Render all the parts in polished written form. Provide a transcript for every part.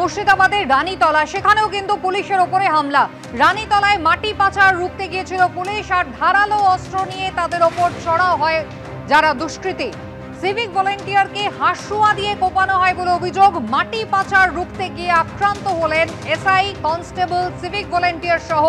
মুর্শিদাবাদের রানীতলা, সেখানেও কিন্তু পুলিশের ওপরে হামলা। রানীতলায় মাটি পাচার রুখতে গিয়েছিল পুলিশ, আর ধারালো অস্ত্র নিয়ে তাদের ওপর চড়াও হয় যারা দুষ্কৃতী। সিভিক ভলেন্টিয়ারকে হাঁসুয়া দিয়ে কোপানো হয় বলে অভিযোগ। মাটি পাচার রুখতে গিয়ে আক্রান্ত হলেন এসআই, কনস্টেবল, সিভিক ভলেন্টিয়ার সহ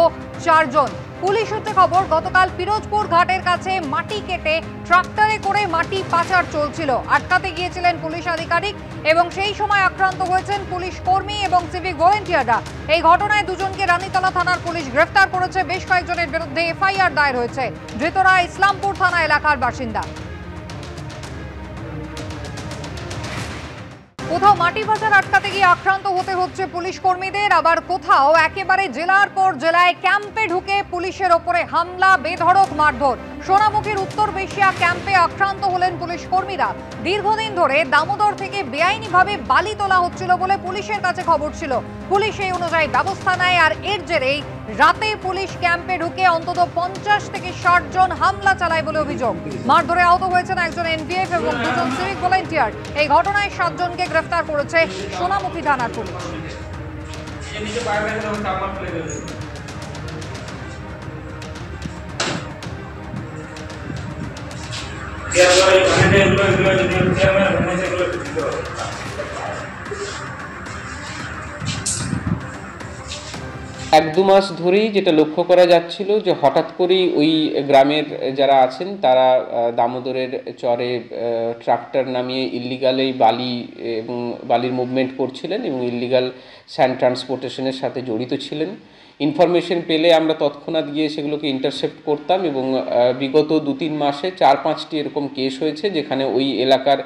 4 জন। পুলিশ সূত্রে খবর, গতকাল পিরোজপুর ঘাটের কাছে মাটি কেটে ট্রাক্টরে করে মাটি পাচার চলছিল। আটকাতে গিয়েছিলেন পুলিশ আধিকারিক এবং সেই সময় আক্রান্ত হয়েছেন পুলিশ কর্মী এবং সিভিক ভলেন্টিয়াররা। এই ঘটনায় দুজনকে রানীতলা থানার পুলিশ গ্রেফতার করেছে। বেশ কয়েকজনের বিরুদ্ধে এফআইআর দায়ের হয়েছে। ধৃতরা ইসলামপুর থানা এলাকার বাসিন্দা। কোথাও মাটি পাচার আটকাতে গিয়ে আক্রান্ত হতে হচ্ছে পুলিশ কর্মীদের, আবার কোথাও একেবারে জেলার পর জেলায় ক্যাম্পে ঢুকে পুলিশের ওপরে হামলা, বেধড়ক মারধর। সোনামুখীর উত্তর বেশিয়া ক্যাম্পে আক্রান্ত হলেন পুলিশ কর্মীরা। দীর্ঘদিন ধরে দামোদর থেকে বেআইনিভাবে বালি তোলা হচ্ছিল বলে পুলিশের কাছে খবর ছিল। পুলিশ এই অনুযায়ী ব্যবস্থা নেয়, আর এর জেরেই রাতে পুলিশ ক্যাম্পে ঢুকে অন্তত 50 থেকে 60 জন হামলা চালায় বলে অভিযোগ। মারধরে আহত হয়েছেন একজন এনপিএফ এবং 2 জন সিভিক ভলেন্টিয়ার। এই ঘটনায় 7 জনকে গ্রেফতার করেছে সোনামুখী থানার পুলিশ। এক দু মাস ধরেই যেটা লক্ষ্য করা যাচ্ছিল যে হঠাৎ করেই ওই গ্রামের যারা আছেন তারা দামোদরের চরে ট্রাক্টর নামিয়ে ইল্লিগালেই বালি এবং বালির মুভমেন্ট করছিলেন এবং ইল্লিগাল স্যান্ড ট্রান্সপোর্টেশনের সাথে জড়িত ছিলেন। ইনফরমেশন পেলে আমরা তৎক্ষণাৎ গিয়ে সেগুলোকে ইন্টারসেপ্ট করতাম এবং বিগত 2-3 মাসে 4-5টি এরকম কেস হয়েছে যেখানে ওই এলাকার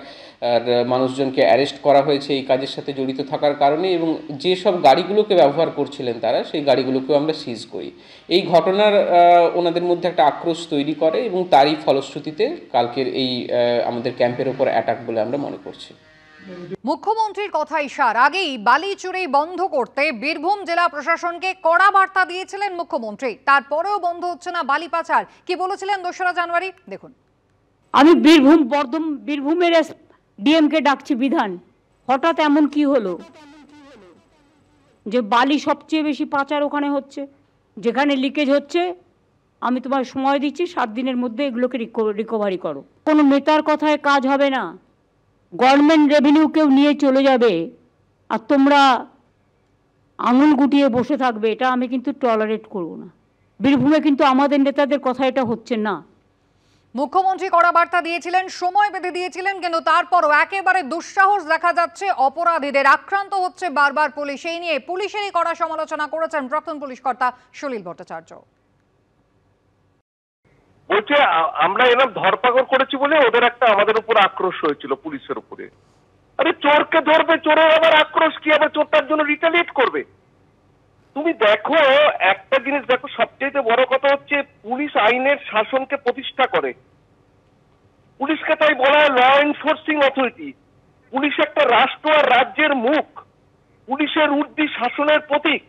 মানুষজনকে অ্যারেস্ট করা হয়েছে এই কাজের সাথে জড়িত থাকার কারণে, এবং যেসব গাড়িগুলোকে ব্যবহার করছিলেন তারা সেই গাড়িগুলোকেও আমরা সিজ করি। এই ঘটনার ওনাদের মধ্যে একটা আক্রোশ তৈরি করে এবং তারই ফলশ্রুতিতে কালকের এই আমাদের ক্যাম্পের ওপর অ্যাটাক বলে আমরা মনে করছি। মুখ্যমন্ত্রীর কথা ইশার আগেই বালি চুরি বন্ধ করতে বীরভূম জেলা প্রশাসনকে কড়া বার্তা দিয়েছিলেন মুখ্যমন্ত্রী। তারপরেও বন্ধ হচ্ছে না বালি পাচার। কি বলেছিলেন 2রা জানুয়ারি দেখুন। আমি বীরভূমের ডিএমকে ডাকছি বিধান, হঠাৎ এমন কি হলো যে বালি সবচেয়ে বেশি পাচার ওখানে হচ্ছে, যেখানে লিকেজ হচ্ছে। আমি তোমার সময় দিচ্ছি, 7 দিনের মধ্যে এগুলোকে রিকভারি করো। কোনো নেতার কথায় কাজ হবে না। গভর্নমেন্ট রেভিনিউ কেউ নিয়ে চলে যাবে আর তোমরা আঙুল গুটিয়ে বসে থাকবে, এটা আমি কিন্তু টলারেট করব না। বীরভূমে কিন্তু আমাদের নেতাদের কথা এটা হচ্ছে না। মুখ্যমন্ত্রী কড়া বার্তা দিয়েছিলেন, সময় বেঁধে দিয়েছিলেন, কিন্তু তারপরও একেবারে দুঃসাহস দেখা যাচ্ছে অপরাধীদের। আক্রান্ত হচ্ছে বারবার পুলিশ। এই নিয়ে পুলিশেরই কড়া সমালোচনা করেছেন প্রাক্তন পুলিশ কর্তা সলিল ভট্টাচার্য। বলছে আমরা এরকম ধরপাকড় করেছি বলে ওদের একটা আমাদের উপর আক্রোশ হয়েছিল পুলিশের উপরে। আরে চোরকে ধরবে, চোরের আবার আক্রোশ কি? আবার চোরটার জন্য রিটালিয়েট করবে? তুমি দেখো একটা জিনিস দেখো, সবচেয়ে বড় কথা হচ্ছে পুলিশ আইনের শাসনকে প্রতিষ্ঠা করে। পুলিশকে তাই বলা হয় ল এনফোর্সিং অথরিটি। পুলিশ একটা রাষ্ট্র আর রাজ্যের মুখ, পুলিশের ঊর্ধ্বে শাসনের প্রতীক।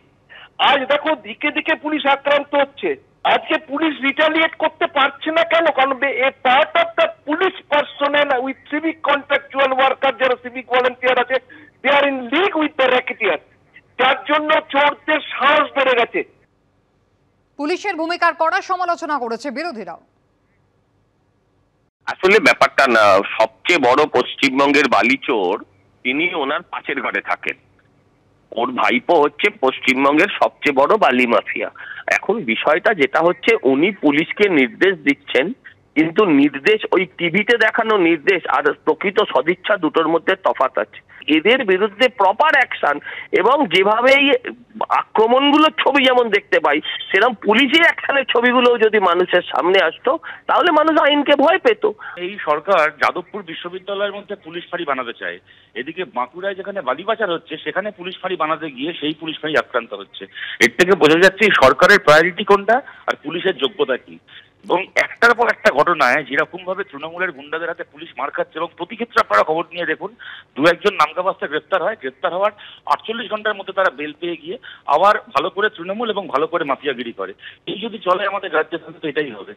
আজ দেখো দিকে দিকে পুলিশ আক্রান্ত হচ্ছে। আজকে পুলিশ রিটালিয়েট করতে পারছে না কেন? কারণ a part of the police personnel with civic contractual worker, যারা সিভিক ভলেন্টিয়ার আছে, they are in league with the racketeer, যার জন্য চোরদের সাহস বেড়ে গেছে। পুলিশের ভূমিকার কড়া সমালোচনা করেছে বিরোধীরাও। আসলে ব্যাপারটা না, সবচেয়ে বড় পশ্চিমবঙ্গের বালিচোর তিনি ওনার পাশের ঘরে থাকেন। ওর ভাইপো হচ্ছে পশ্চিমবঙ্গের সবচেয়ে বড় বালি মাফিয়া। এখন বিষয়টা যেটা হচ্ছে, উনি পুলিশকে নির্দেশ দিচ্ছেন, কিন্তু নির্দেশ ওই টিভিতে দেখানো নির্দেশ আর প্রকৃত সদিচ্ছা দুটোর মধ্যে তফাৎ আছে। এদের বিরুদ্ধে প্রপার অ্যাকশন এবং যেভাবে এই আক্রমণগুলোর ছবি যেমন দেখতে পাই, সেরকম পুলিশি অ্যাকশনের ছবিগুলো যদি মানুষের সামনে আসতো তাহলে মানুষ আইনকে ভয় পেত। এই সরকার যাদবপুর বিশ্ববিদ্যালয়ের মধ্যে পুলিশ ফাঁড়ি বানাতে চায়, এদিকে বাঁকুড়ায় যেখানে বালি পাচার হচ্ছে সেখানে পুলিশ ফাঁড়ি বানাতে গিয়ে সেই পুলিশ ফাঁড়ি আক্রান্ত হচ্ছে। এর থেকে বোঝা যাচ্ছে এই সরকারের প্রায়োরিটি কোনটা আর পুলিশের যোগ্যতা কি। এবং একটার পর একটা ঘটনায় যেরকম ভাবে তৃণমূলের গুন্ডাদের হাতে পুলিশ মার খাচ্ছে, এবং প্রতি ক্ষেত্রে আপনারা খবর নিয়ে দেখুন, 2-1 নামকাবাস্তা গ্রেপ্তার হয়, গ্রেপ্তার হওয়ার 48 ঘন্টার মধ্যে তারা বেল পেয়ে গিয়ে আবার ভালো করে তৃণমূল এবং ভালো করে মাফিয়াগিরি করে। এই যদি চলে আমাদের রাজ্যে, তাহলে তো এটাই হবে।